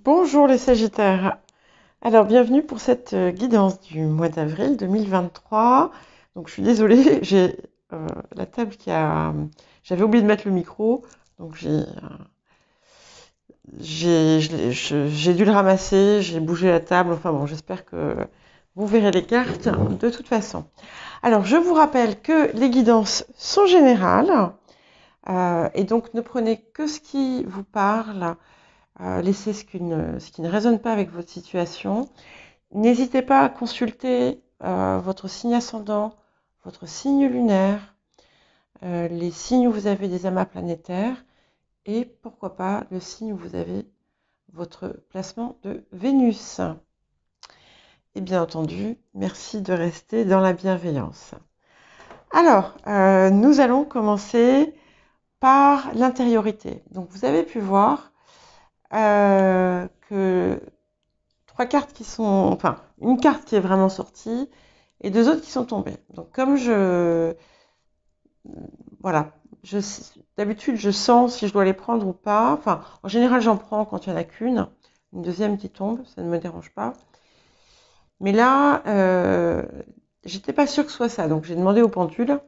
Bonjour les Sagittaires. Alors bienvenue pour cette guidance du mois d'avril 2023. Donc je suis désolée, j'ai la table j'avais oublié de mettre le micro, donc j'ai dû le ramasser, j'ai bougé la table. Enfin bon, j'espère que vous verrez les cartes de toute façon. Alors je vous rappelle que les guidances sont générales et donc ne prenez que ce qui vous parle. Laissez ce qui ne résonne pas avec votre situation. N'hésitez pas à consulter votre signe ascendant, votre signe lunaire, les signes où vous avez des amas planétaires et pourquoi pas le signe où vous avez votre placement de Vénus. Et bien entendu, merci de rester dans la bienveillance. Alors, nous allons commencer par l'intériorité. Donc vous avez pu voir que trois cartes qui sont, enfin, une carte qui est vraiment sortie et deux autres qui sont tombées. Donc, voilà, d'habitude, je sens si je dois les prendre ou pas. Enfin, en général, j'en prends quand il n'y en a qu'une. Une deuxième qui tombe, ça ne me dérange pas. Mais là, j'étais pas sûre que ce soit ça. Donc, j'ai demandé au pendule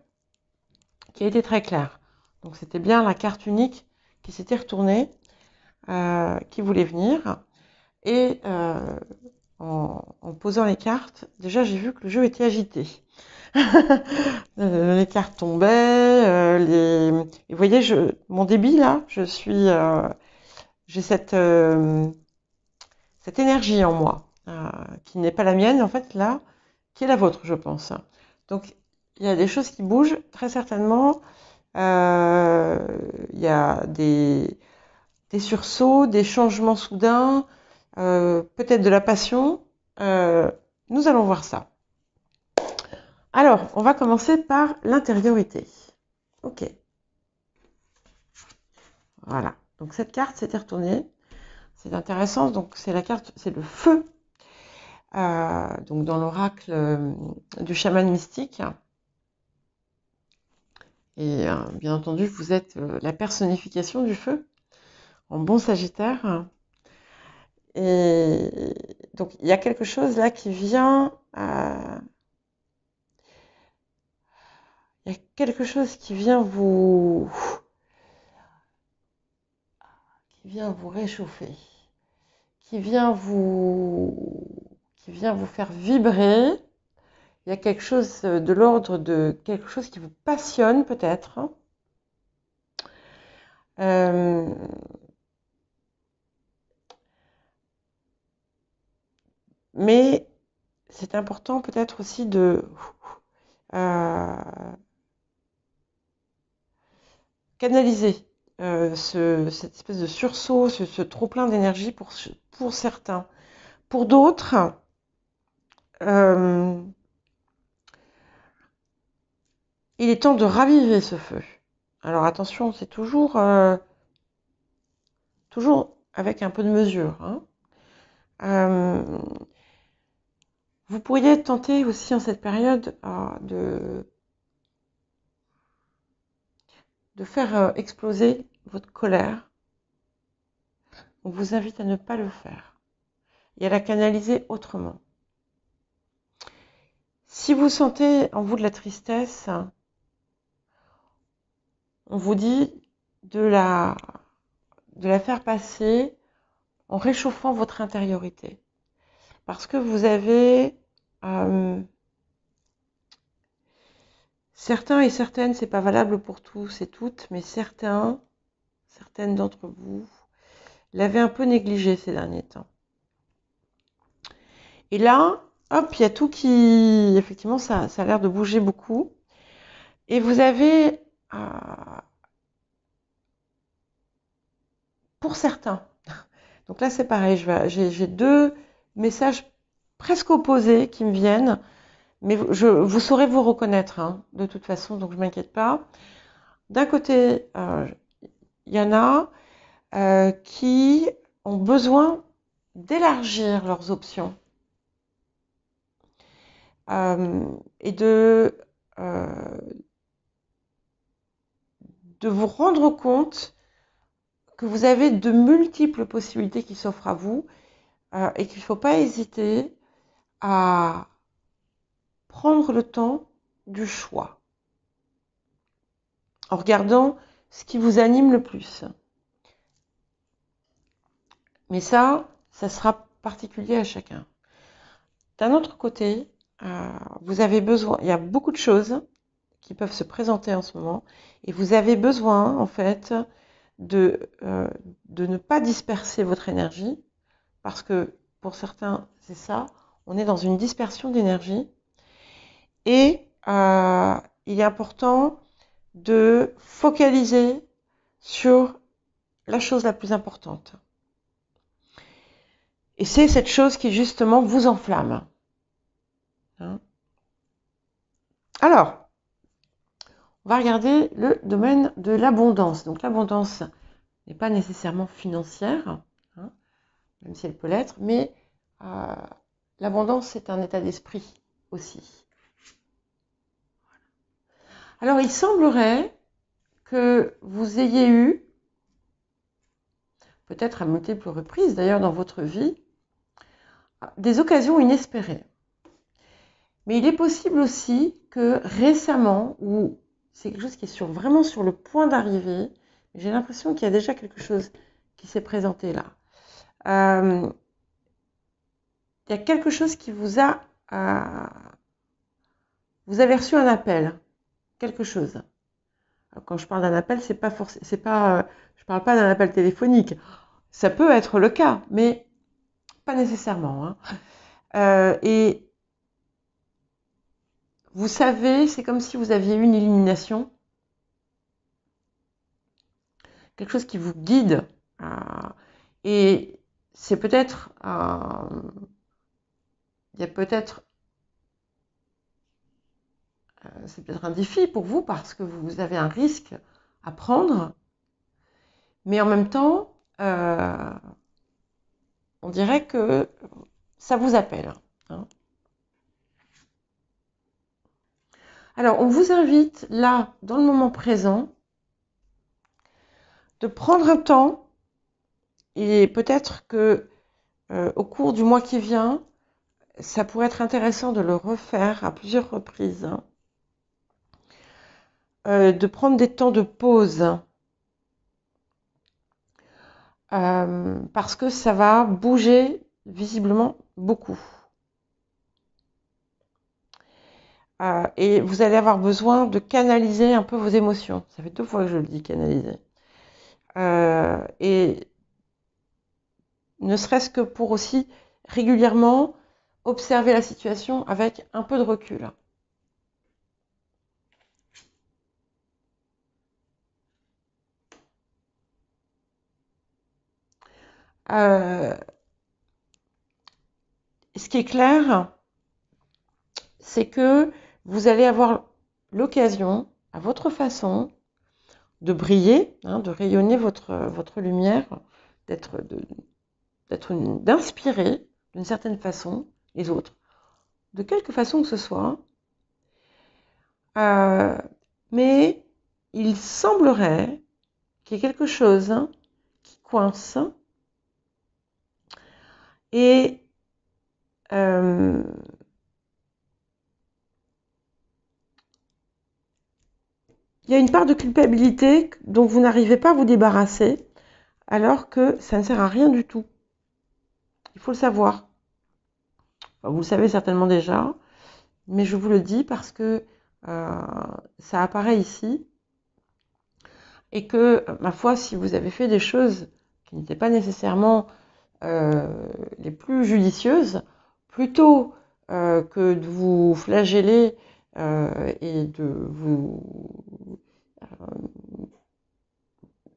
qui a été très clair. Donc, c'était bien la carte unique qui s'était retournée, qui voulait venir. Et en posant les cartes, déjà j'ai vu que le jeu était agité. Les cartes tombaient, et vous voyez, mon débit là, j'ai cette énergie en moi, qui n'est pas la mienne en fait là, qui est la vôtre, je pense. Donc il y a des choses qui bougent, très certainement. Il y a des sursauts, des changements soudains, peut-être de la passion. Nous allons voir ça. Alors, on va commencer par l'intériorité. Ok. Voilà. Donc cette carte s'était retournée. C'est intéressant. Donc c'est la carte, c'est le feu. Donc dans l'oracle du chaman mystique. Et bien entendu, vous êtes la personnification du feu, en bon Sagittaire. Et donc il y a quelque chose là qui vient. Il y a quelque chose qui vient réchauffer, qui vient vous faire vibrer. Il y a quelque chose de l'ordre de quelque chose qui vous passionne peut-être. Euh, mais c'est important peut-être aussi de canaliser cette espèce de sursaut, ce trop-plein d'énergie pour certains. Pour d'autres, il est temps de raviver ce feu. Alors attention, c'est toujours avec un peu de mesure. Hein. Vous pourriez tenter aussi en cette période de faire exploser votre colère. On vous invite à ne pas le faire et à la canaliser autrement. Si vous sentez en vous de la tristesse, on vous dit de la faire passer en réchauffant votre intériorité. Parce que vous avez certains et certaines, c'est pas valable pour tous et toutes, mais certaines d'entre vous l'avez un peu négligé ces derniers temps. Et là, hop, il y a tout qui, effectivement, ça a l'air de bouger beaucoup. Et vous avez, pour certains, donc là c'est pareil, j'ai deux messages presque opposés qui me viennent, mais vous saurez vous reconnaître, hein, de toute façon, donc je ne m'inquiète pas. D'un côté, il y en a qui ont besoin d'élargir leurs options et de vous rendre compte que vous avez de multiples possibilités qui s'offrent à vous et qu'il ne faut pas hésiter à prendre le temps du choix en regardant ce qui vous anime le plus. Mais ça sera particulier à chacun. D'un autre côté, vous avez besoin, il y a beaucoup de choses qui peuvent se présenter en ce moment, et vous avez besoin, en fait, de ne pas disperser votre énergie, parce que pour certains, c'est ça, on est dans une dispersion d'énergie, et il est important de focaliser sur la chose la plus importante. Et c'est cette chose qui, justement, vous enflamme. Hein? Alors, on va regarder le domaine de l'abondance. Donc, l'abondance n'est pas nécessairement financière, hein, même si elle peut l'être, mais l'abondance, c'est un état d'esprit aussi. Alors, il semblerait que vous ayez eu, peut-être à multiples reprises d'ailleurs dans votre vie, des occasions inespérées. Mais il est possible aussi que récemment, ou c'est quelque chose qui est vraiment sur le point d'arriver, j'ai l'impression qu'il y a déjà quelque chose qui s'est présenté là. Il y a quelque chose qui vous a... vous avez reçu un appel, quelque chose. Alors, quand je parle d'un appel, je parle pas d'un appel téléphonique. Ça peut être le cas, mais pas nécessairement. Hein. Et vous savez, c'est comme si vous aviez eu une illumination. Quelque chose qui vous guide. Et c'est peut-être... il y a peut-être... c'est peut-être un défi pour vous parce que vous avez un risque à prendre. Mais en même temps, on dirait que ça vous appelle. Hein. Alors, on vous invite là, dans le moment présent, de prendre un temps, et peut-être que au cours du mois qui vient, ça pourrait être intéressant de le refaire à plusieurs reprises, hein, de prendre des temps de pause, parce que ça va bouger visiblement beaucoup. Et vous allez avoir besoin de canaliser un peu vos émotions. Ça fait 2 fois que je le dis, canaliser. Et ne serait-ce que pour aussi régulièrement observer la situation avec un peu de recul. Ce qui est clair, c'est que vous allez avoir l'occasion, à votre façon, de briller, hein, de rayonner votre lumière, d'inspirer d'une certaine façon les autres, de quelque façon que ce soit. Mais il semblerait qu'il y ait quelque chose qui coince et il y a une part de culpabilité dont vous n'arrivez pas à vous débarrasser, alors que ça ne sert à rien du tout. Il faut le savoir. Enfin, vous le savez certainement déjà, mais je vous le dis parce que ça apparaît ici. Et que, ma foi, si vous avez fait des choses qui n'étaient pas nécessairement les plus judicieuses, plutôt que de vous flageller et de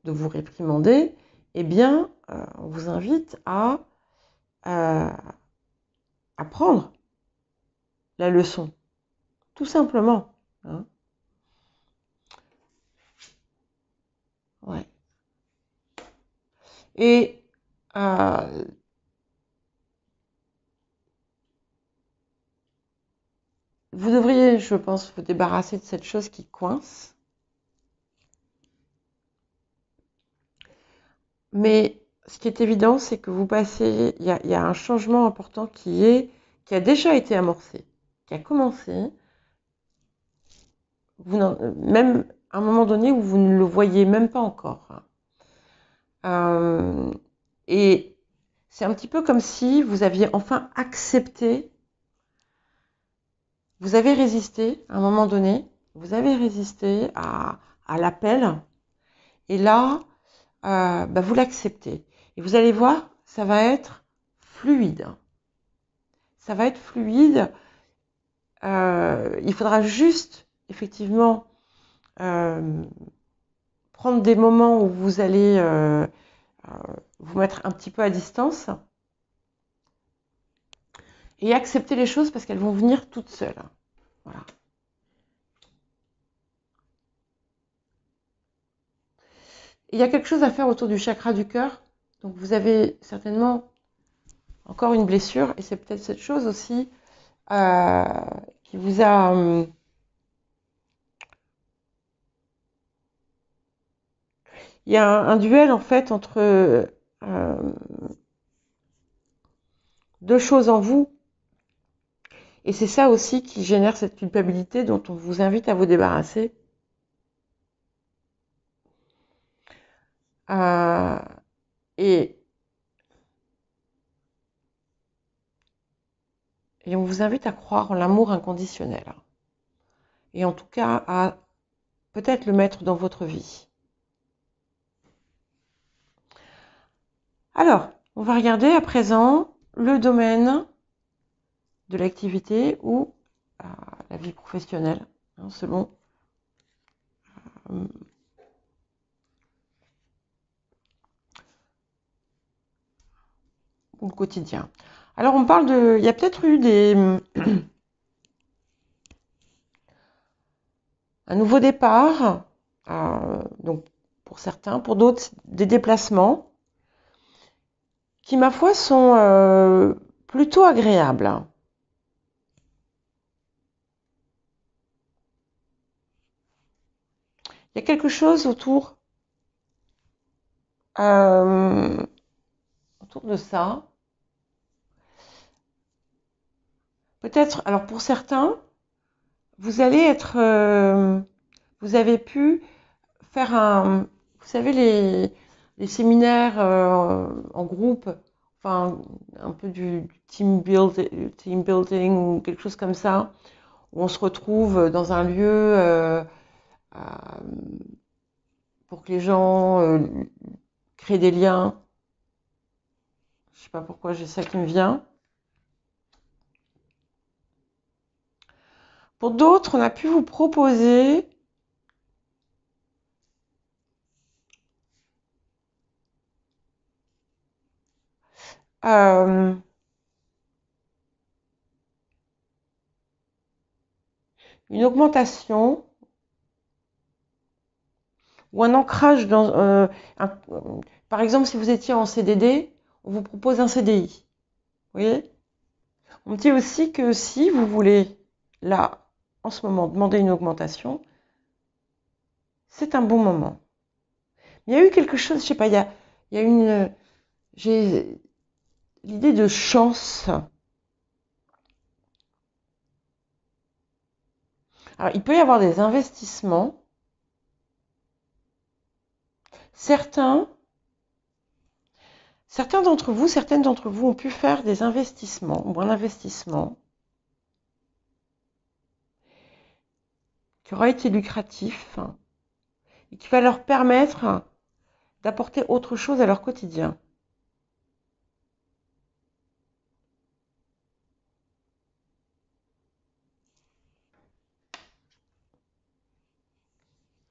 vous réprimander, eh bien, on vous invite à apprendre la leçon, tout simplement. Hein. Ouais. Et vous devriez, je pense, vous débarrasser de cette chose qui coince. Mais ce qui est évident, c'est que vous passez, il y a un changement important qui a déjà été amorcé, qui a commencé, même à un moment donné où vous ne le voyez même pas encore. Et c'est un petit peu comme si vous aviez enfin accepté, vous avez résisté à un moment donné, vous avez résisté à l'appel, et là, vous l'acceptez. Et vous allez voir, ça va être fluide. Ça va être fluide. Il faudra juste, effectivement, prendre des moments où vous allez vous mettre un petit peu à distance et accepter les choses parce qu'elles vont venir toutes seules. Voilà. Il y a quelque chose à faire autour du chakra du cœur. Donc vous avez certainement encore une blessure et c'est peut-être cette chose aussi qui vous a... il y a un duel en fait entre deux choses en vous. Et c'est ça aussi qui génère cette culpabilité dont on vous invite à vous débarrasser. Et on vous invite à croire en l'amour inconditionnel. Et en tout cas, à peut-être le mettre dans votre vie. Alors, on va regarder à présent le domaine de l'activité ou la vie professionnelle, selon le quotidien. Alors, on parle de... Il y a peut-être eu un nouveau départ, donc pour certains, pour d'autres, des déplacements qui, ma foi, sont plutôt agréables. Il y a quelque chose autour de ça. Peut-être, alors pour certains, vous allez être, vous avez pu faire vous savez, les séminaires en groupe, enfin, un peu du team building ou quelque chose comme ça, où on se retrouve dans un lieu pour que les gens créent des liens. Je sais pas pourquoi j'ai ça qui me vient. Pour d'autres, on a pu vous proposer une augmentation ou un ancrage dans par exemple, si vous étiez en CDD, on vous propose un CDI. Vous voyez? On dit aussi que si vous voulez, là, en ce moment, demander une augmentation, c'est un bon moment. Il y a eu quelque chose, je sais pas, il y a une... J'ai l'idée de chance. Alors, il peut y avoir des investissements. Certaines d'entre vous ont pu faire des investissements ou un investissement qui aura été lucratif et qui va leur permettre d'apporter autre chose à leur quotidien.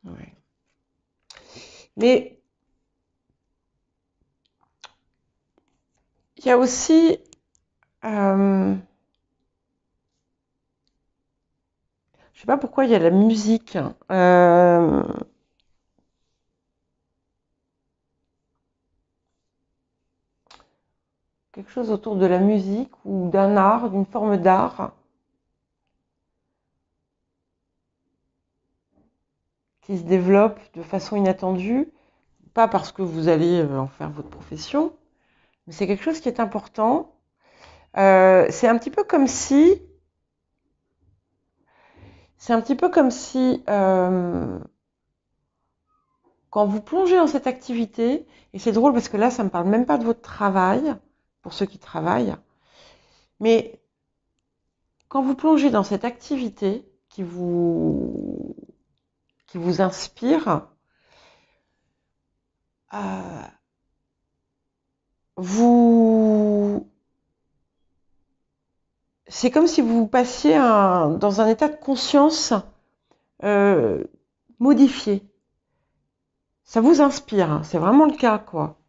Ouais. Mais il y a aussi je sais pas pourquoi il y a la musique. Quelque chose autour de la musique ou d'un art, d'une forme d'art qui se développe de façon inattendue pas parce que vous allez en faire votre profession, mais c'est quelque chose qui est important. C'est un petit peu comme si, quand vous plongez dans cette activité, et c'est drôle parce que là, ça ne me parle même pas de votre travail, pour ceux qui travaillent, mais quand vous plongez dans cette activité qui vous inspire, vous, c'est comme si vous passiez dans un état de conscience modifié. Ça vous inspire, hein, c'est vraiment le cas, quoi.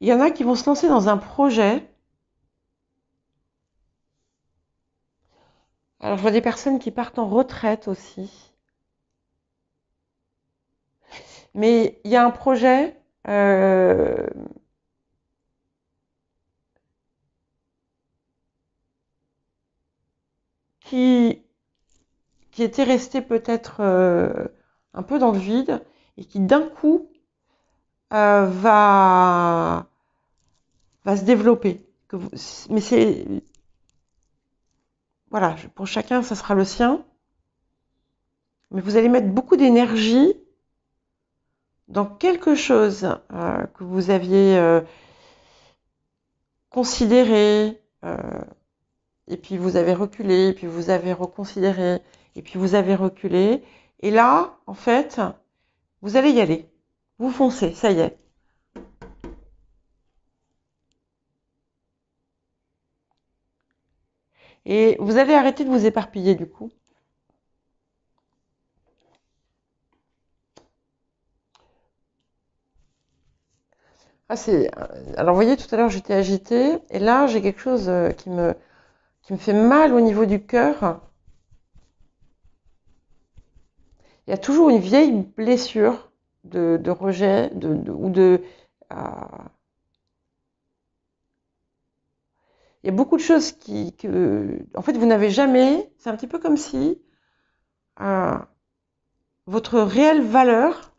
Il y en a qui vont se lancer dans un projet. Alors, je vois des personnes qui partent en retraite aussi. Mais il y a un projet qui était resté peut-être un peu dans le vide et qui d'un coup va se développer. Mais c'est voilà, pour chacun, ça sera le sien. Mais vous allez mettre beaucoup d'énergie dans quelque chose que vous aviez considéré, et puis vous avez reculé, et puis vous avez reconsidéré, et puis vous avez reculé. Et là, en fait, vous allez y aller. Vous foncez, ça y est. Et vous allez arrêter de vous éparpiller du coup. Alors, vous voyez, tout à l'heure, j'étais agitée. Et là, j'ai quelque chose qui me fait mal au niveau du cœur. Il y a toujours une vieille blessure de rejet ou de... il y a beaucoup de choses en fait, vous n'avez jamais... C'est un petit peu comme si votre réelle valeur,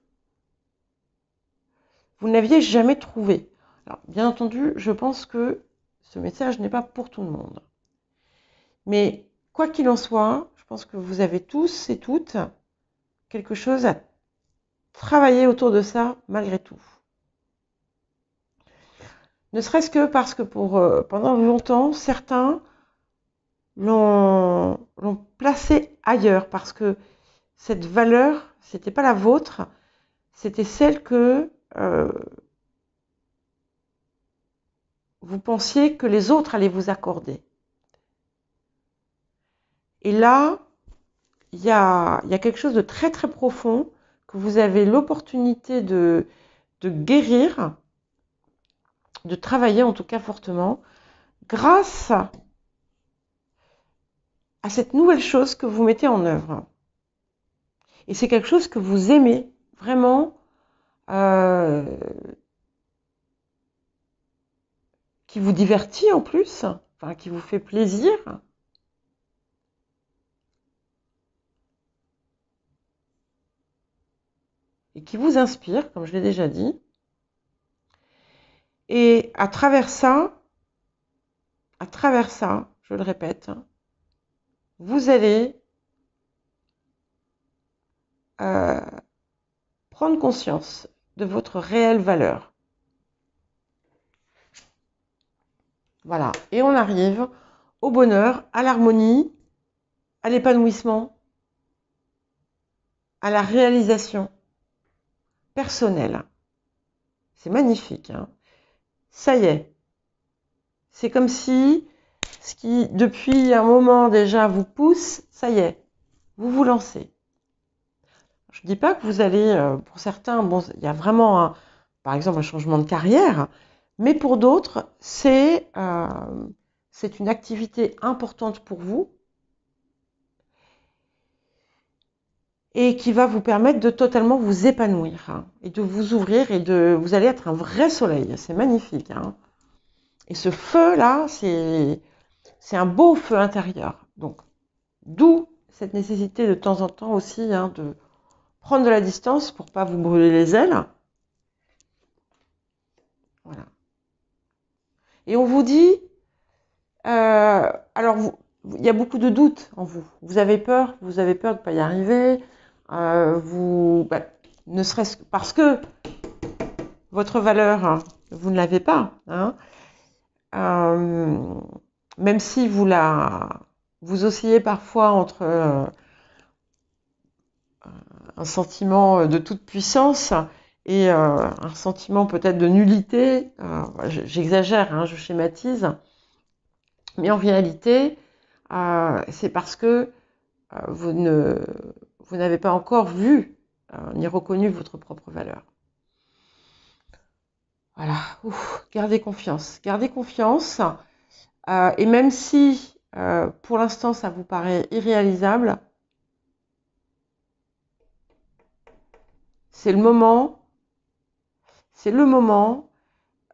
vous ne l'aviez jamais trouvée. Alors, bien entendu, je pense que ce message n'est pas pour tout le monde. Mais quoi qu'il en soit, je pense que vous avez tous et toutes quelque chose à travailler autour de ça malgré tout. Ne serait-ce que parce que pendant longtemps, certains l'ont placé ailleurs parce que cette valeur, c'était pas la vôtre, c'était celle que vous pensiez que les autres allaient vous accorder. Et là, il y a quelque chose de très très profond que vous avez l'opportunité de guérir, de travailler en tout cas fortement, grâce à cette nouvelle chose que vous mettez en œuvre. Et c'est quelque chose que vous aimez vraiment, qui vous divertit en plus, enfin qui vous fait plaisir. Et qui vous inspire, comme je l'ai déjà dit. Et à travers ça, je le répète, vous allez prendre conscience de votre réelle valeur. Voilà. Et on arrive au bonheur, à l'harmonie, à l'épanouissement, à la réalisation personnelle. C'est magnifique, hein. Ça y est. C'est comme si ce qui, depuis un moment déjà, vous pousse, ça y est, vous vous lancez. Je ne dis pas que vous allez, pour certains, bon, il y a vraiment, par exemple, un changement de carrière, mais pour d'autres, c'est une activité importante pour vous et qui va vous permettre de totalement vous épanouir, hein, et de vous ouvrir et vous allez être un vrai soleil. C'est magnifique, hein. Et ce feu-là, c'est un beau feu intérieur. Donc, D'où cette nécessité de temps en temps aussi hein, de prendre de la distance pour pas vous brûler les ailes. Voilà. Et on vous dit, alors il y a beaucoup de doutes en vous. Vous avez peur de ne pas y arriver. Ne serait-ce que parce que votre valeur, hein, vous ne l'avez pas. Hein, même si vous oscillez parfois entre un sentiment de toute puissance et un sentiment peut-être de nullité. J'exagère, hein, je schématise. Mais en réalité, c'est parce que vous n'avez pas encore vu ni reconnu votre propre valeur. Voilà, gardez confiance. Gardez confiance. Et même si pour l'instant ça vous paraît irréalisable, c'est le moment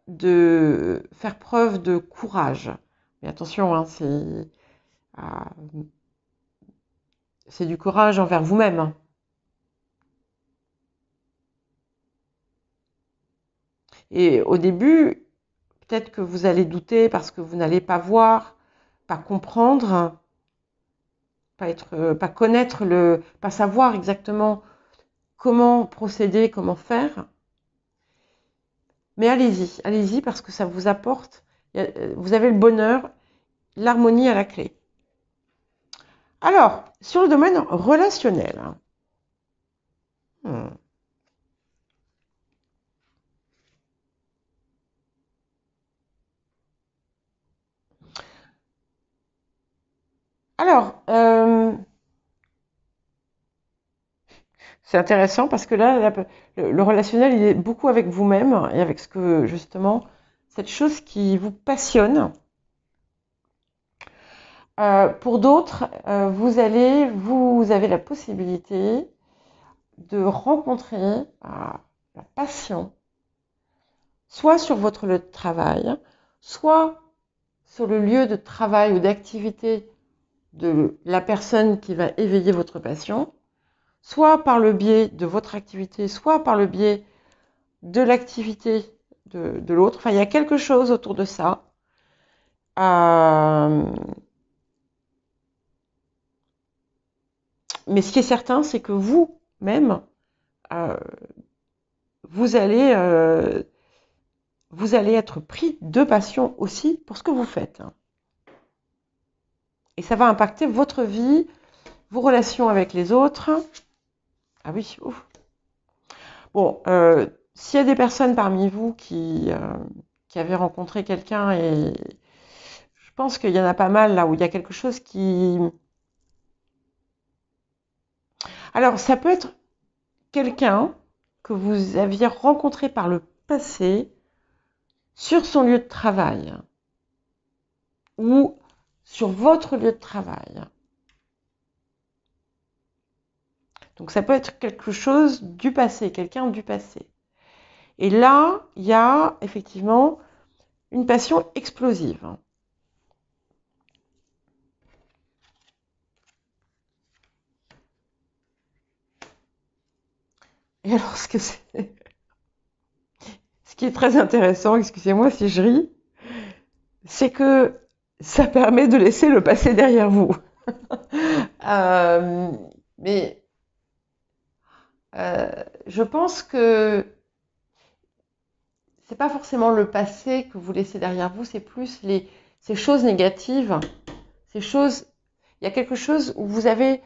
de faire preuve de courage. Mais attention, hein, c'est du courage envers vous-même. Hein. Et au début, peut-être que vous allez douter parce que vous n'allez pas voir, pas comprendre, pas connaître pas savoir exactement comment procéder, comment faire. Mais allez-y parce que ça vous apporte, vous avez le bonheur, l'harmonie à la clé. Alors, sur le domaine relationnel. Alors, c'est intéressant parce que là, le relationnel, il est beaucoup avec vous-même et avec justement, cette chose qui vous passionne. Pour d'autres, vous avez la possibilité de rencontrer la passion, soit sur votre lieu de travail, soit sur le lieu de travail ou d'activité de la personne qui va éveiller votre passion, soit par le biais de votre activité, soit par le biais de l'activité de l'autre. Enfin, il y a quelque chose autour de ça. Mais ce qui est certain, c'est que vous-même, vous allez être pris de passion aussi pour ce que vous faites. Et ça va impacter votre vie, vos relations avec les autres. Ah oui, ouf. Bon, s'il y a des personnes parmi vous qui avaient rencontré quelqu'un, et je pense qu'il y en a pas mal là où il y a quelque chose qui... Alors, ça peut être quelqu'un que vous aviez rencontré par le passé sur son lieu de travail ou sur votre lieu de travail. Donc ça peut être quelque chose du passé, quelqu'un du passé. Et là, il y a effectivement une passion explosive. Et alors, ce qui est très intéressant, excusez-moi si je ris, c'est que ça permet de laisser le passé derrière vous. Mais je pense que c'est pas forcément le passé que vous laissez derrière vous, c'est plus ces choses négatives, ces choses. Il y a quelque chose où vous avez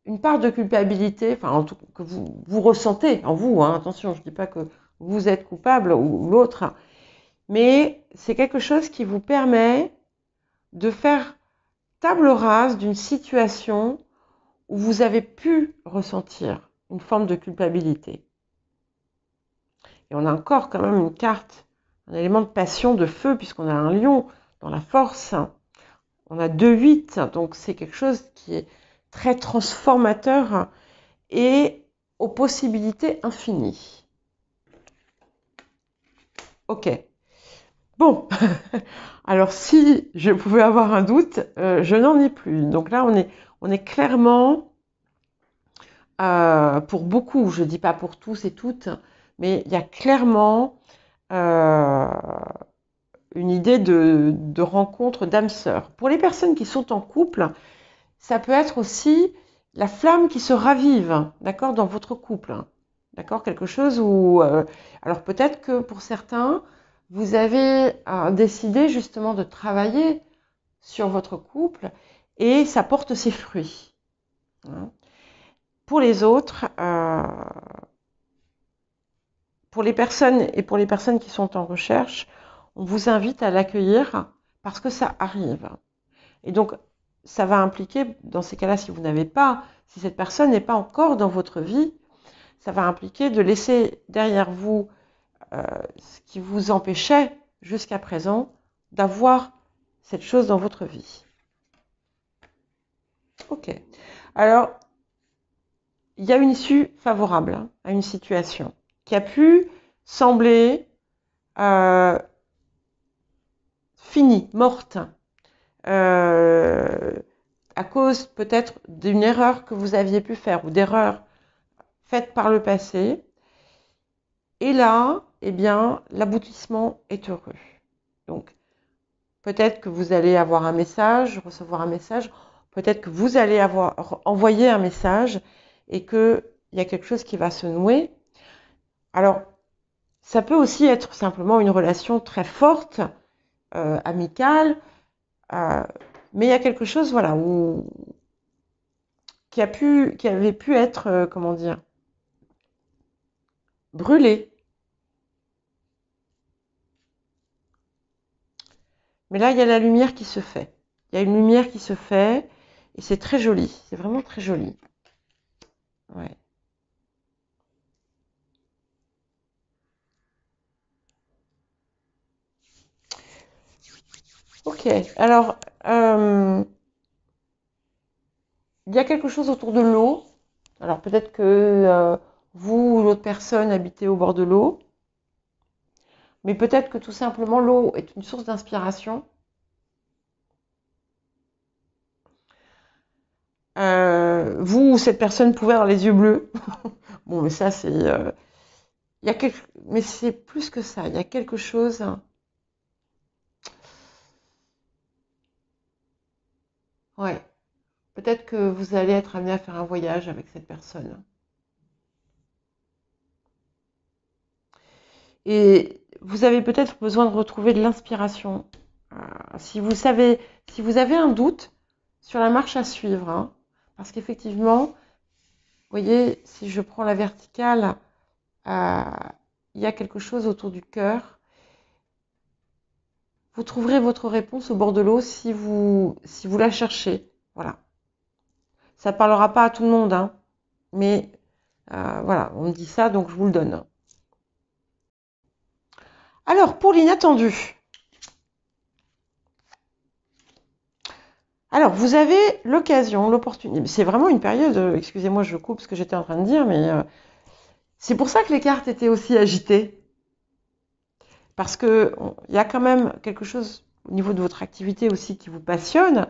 une part de culpabilité, enfin en tout que vous ressentez en vous. Hein, attention, je ne dis pas que vous êtes coupable ou l'autre, mais c'est quelque chose qui vous permet de faire table rase d'une situation où vous avez pu ressentir une forme de culpabilité. Et on a encore quand même une carte, un élément de passion, de feu, puisqu'on a un lion dans la force. On a 2-8, donc c'est quelque chose qui est très transformateur et aux possibilités infinies. Ok. Bon, alors si je pouvais avoir un doute, je n'en ai plus. Donc là, On est clairement, pour beaucoup, je ne dis pas pour tous et toutes, mais il y a clairement une idée de rencontre d'âme sœur. Pour les personnes qui sont en couple, ça peut être aussi la flamme qui se ravive, d'accord, dans votre couple. D'accord, quelque chose où... alors peut-être que pour certains, vous avez décidé justement de travailler sur votre couple et ça porte ses fruits. Hein. Pour les autres, pour les personnes qui sont en recherche, on vous invite à l'accueillir parce que ça arrive. Et donc, ça va impliquer, dans ces cas-là, si cette personne n'est pas encore dans votre vie, ça va impliquer de laisser derrière vous ce qui vous empêchait jusqu'à présent d'avoir cette chose dans votre vie. Ok. Alors, il y a une issue favorable à une situation qui a pu sembler finie, morte, à cause peut-être d'une erreur que vous aviez pu faire ou d'erreurs faites par le passé. Et là, eh bien, l'aboutissement est heureux. Donc, peut-être que vous allez avoir un message, recevoir un message, peut-être que vous allez avoir envoyé un message et qu'il y a quelque chose qui va se nouer. Alors, ça peut aussi être simplement une relation très forte, amicale, mais il y a quelque chose, voilà, qui avait pu être, comment dire, brûlé. Mais là, il y a la lumière qui se fait. Il y a une lumière qui se fait et c'est très joli. C'est vraiment très joli. Ouais. Ok, alors, il y a quelque chose autour de l'eau. Alors peut-être que vous ou l'autre personne habitez au bord de l'eau. Mais peut-être que tout simplement l'eau est une source d'inspiration. Vous ou cette personne pouvait avoir les yeux bleus. Bon, mais ça c'est... Mais c'est plus que ça. Il y a quelque chose... Ouais. Peut-être que vous allez être amené à faire un voyage avec cette personne. Et vous avez peut-être besoin de retrouver de l'inspiration. Si vous avez un doute sur la marche à suivre, hein, parce qu'effectivement, vous voyez, si je prends la verticale, il y a quelque chose autour du cœur. Vous trouverez votre réponse au bord de l'eau si vous la cherchez. Voilà. Ça ne parlera pas à tout le monde, hein, mais voilà, on me dit ça, donc je vous le donne. Alors, pour l'inattendu. Alors, vous avez l'occasion, l'opportunité. C'est vraiment une période, excusez-moi, je coupe ce que j'étais en train de dire, mais c'est pour ça que les cartes étaient aussi agitées. Parce qu'il y a quand même quelque chose au niveau de votre activité aussi qui vous passionne,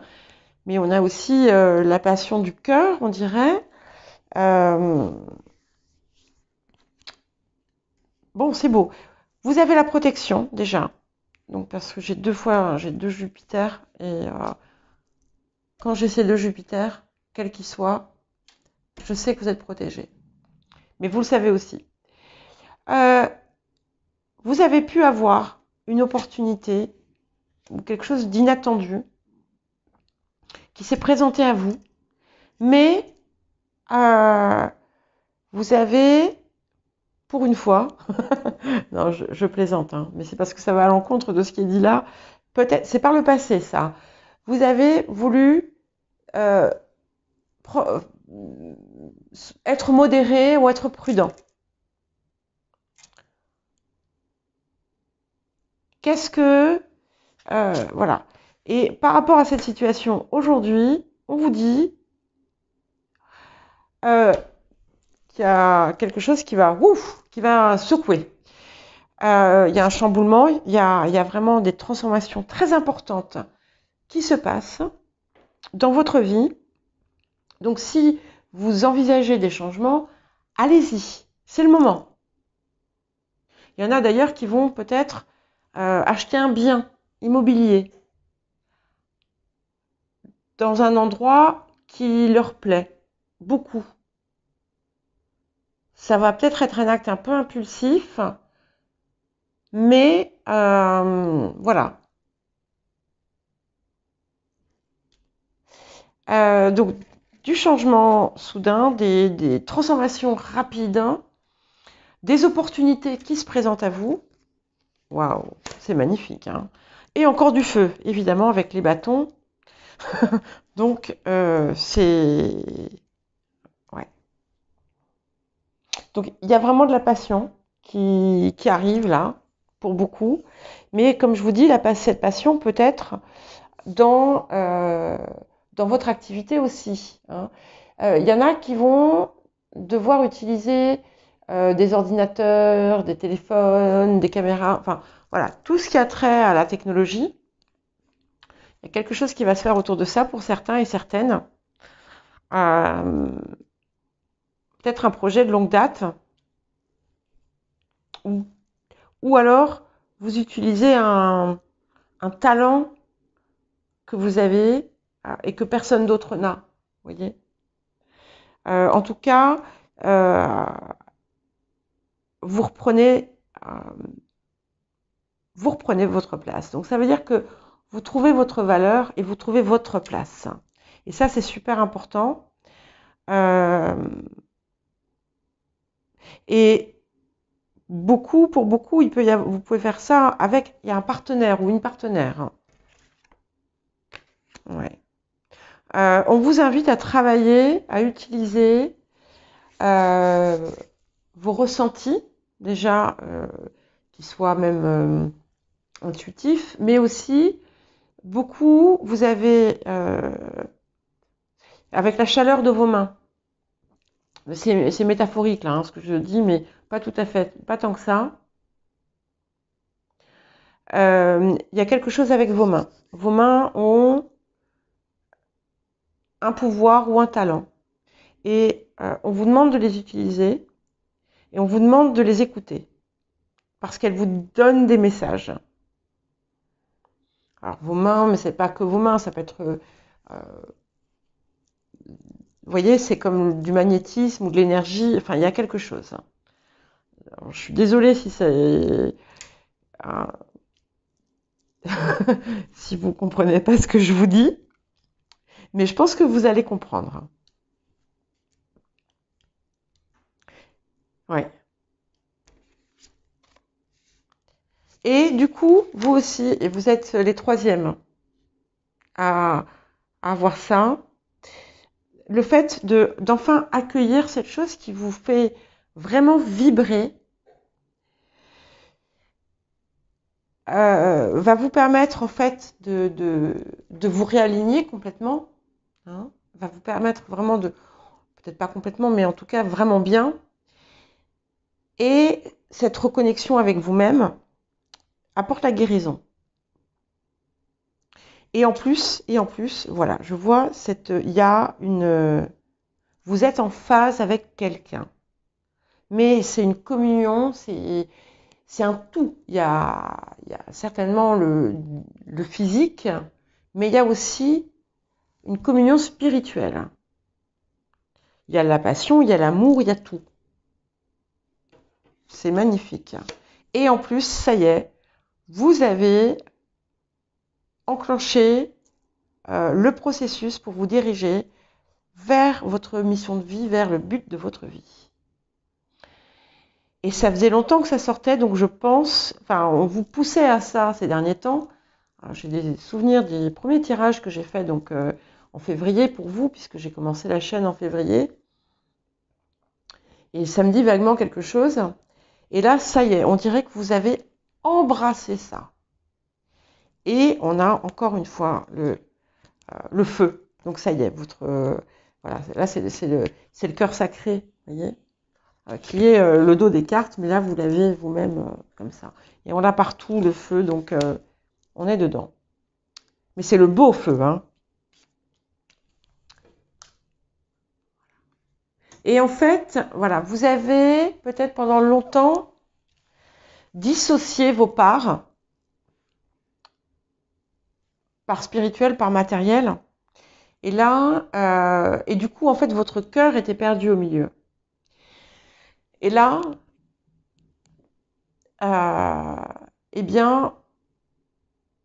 mais on a aussi la passion du cœur, on dirait. Bon, c'est beau. Vous avez la protection déjà. Donc, parce que j'ai deux Jupiter et quand j'ai ces deux Jupiter, quel qu'il soit, je sais que vous êtes protégé. Mais vous le savez aussi. Vous avez pu avoir une opportunité ou quelque chose d'inattendu qui s'est présenté à vous, mais vous avez, pour une fois, non, je plaisante, hein, mais c'est parce que ça va à l'encontre de ce qui est dit là. Peut-être, c'est par le passé ça. Vous avez voulu être modéré ou être prudent. Qu'est-ce que... voilà. Et par rapport à cette situation, aujourd'hui, on vous dit qu'il y a quelque chose qui va secouer. Il y a un chamboulement, il y a vraiment des transformations très importantes qui se passent dans votre vie. Donc si vous envisagez des changements, allez-y, c'est le moment. Il y en a d'ailleurs qui vont peut-être acheter un bien immobilier dans un endroit qui leur plaît beaucoup. Ça va peut-être être un acte un peu impulsif, mais voilà. Donc, du changement soudain, des transformations rapides, des opportunités qui se présentent à vous. Waouh, c'est magnifique, hein. Et encore du feu, évidemment, avec les bâtons. Donc, c'est... Ouais. Donc, il y a vraiment de la passion qui arrive là, pour beaucoup. Mais comme je vous dis, cette passion peut être dans votre activité aussi, hein. Il y en a qui vont devoir utiliser des ordinateurs, des téléphones, des caméras, enfin voilà, tout ce qui a trait à la technologie. Il y a quelque chose qui va se faire autour de ça pour certains et certaines. Euh, Peut-être un projet de longue date, ou, ou alors vous utilisez un talent que vous avez et que personne d'autre n'a, voyez. En tout cas, euh, vous reprenez, euh, vous reprenez votre place. Donc ça veut dire que vous trouvez votre valeur et vous trouvez votre place. Et ça, c'est super important. Euh, et pour beaucoup, vous pouvez faire ça avec, il y a un partenaire ou une partenaire. Ouais. On vous invite à travailler, à utiliser vos ressentis, déjà, qui soient même intuitifs, mais aussi beaucoup, vous avez, avec la chaleur de vos mains, c'est métaphorique là, hein, ce que je dis, mais pas tout à fait, pas tant que ça. Il y a quelque chose avec vos mains. Vos mains ont un pouvoir ou un talent. Et on vous demande de les utiliser et on vous demande de les écouter parce qu'elles vous donnent des messages. Alors vos mains, mais c'est pas que vos mains, ça peut être, vous voyez, c'est comme du magnétisme ou de l'énergie. Enfin, il y a quelque chose. Alors, je suis désolée si c'est, si vous comprenez pas ce que je vous dis, mais je pense que vous allez comprendre. Ouais. Et du coup, vous aussi, et vous êtes les troisièmes à avoir ça, le fait d'enfin accueillir cette chose qui vous fait vraiment vibrer va vous permettre en fait de vous réaligner complètement, hein, va vous permettre vraiment peut-être pas complètement, mais en tout cas vraiment bien. Et cette reconnexion avec vous-même apporte la guérison. Et en plus, voilà, je vois il y a vous êtes en phase avec quelqu'un. Mais c'est une communion, c'est un tout. Il y a certainement le physique, mais il y a aussi une communion spirituelle. Il y a la passion, il y a l'amour, il y a tout. C'est magnifique. Et en plus, ça y est, vous avez enclenché le processus pour vous diriger vers votre mission de vie, vers le but de votre vie. Et ça faisait longtemps que ça sortait, donc je pense, enfin, on vous poussait à ça ces derniers temps. J'ai des souvenirs des premiers tirages que j'ai faits donc en février pour vous, puisque j'ai commencé la chaîne en février. Et ça me dit vaguement quelque chose. Et là, ça y est, on dirait que vous avez embrassé ça. Et on a encore une fois le feu. Donc ça y est, voilà, là c'est le cœur sacré, vous voyez, qui est le dos des cartes, mais là vous l'avez vous-même comme ça. Et on a partout le feu, donc on est dedans. Mais c'est le beau feu, hein. Et en fait, voilà, vous avez peut-être pendant longtemps dissocié vos parts, par spirituel, par matériel. Et là, et du coup, en fait, votre cœur était perdu au milieu. Et là, eh bien,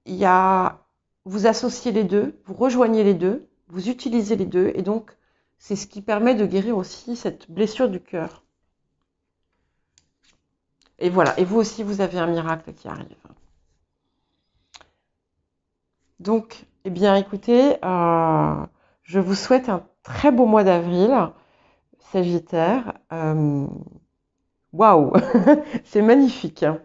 il y a, vous associez les deux, vous rejoignez les deux, vous utilisez les deux, et donc c'est ce qui permet de guérir aussi cette blessure du cœur. Et voilà, et vous aussi, vous avez un miracle qui arrive. Donc, eh bien, écoutez, je vous souhaite un très beau mois d'avril, Sagittaire. Waouh, c'est magnifique, hein.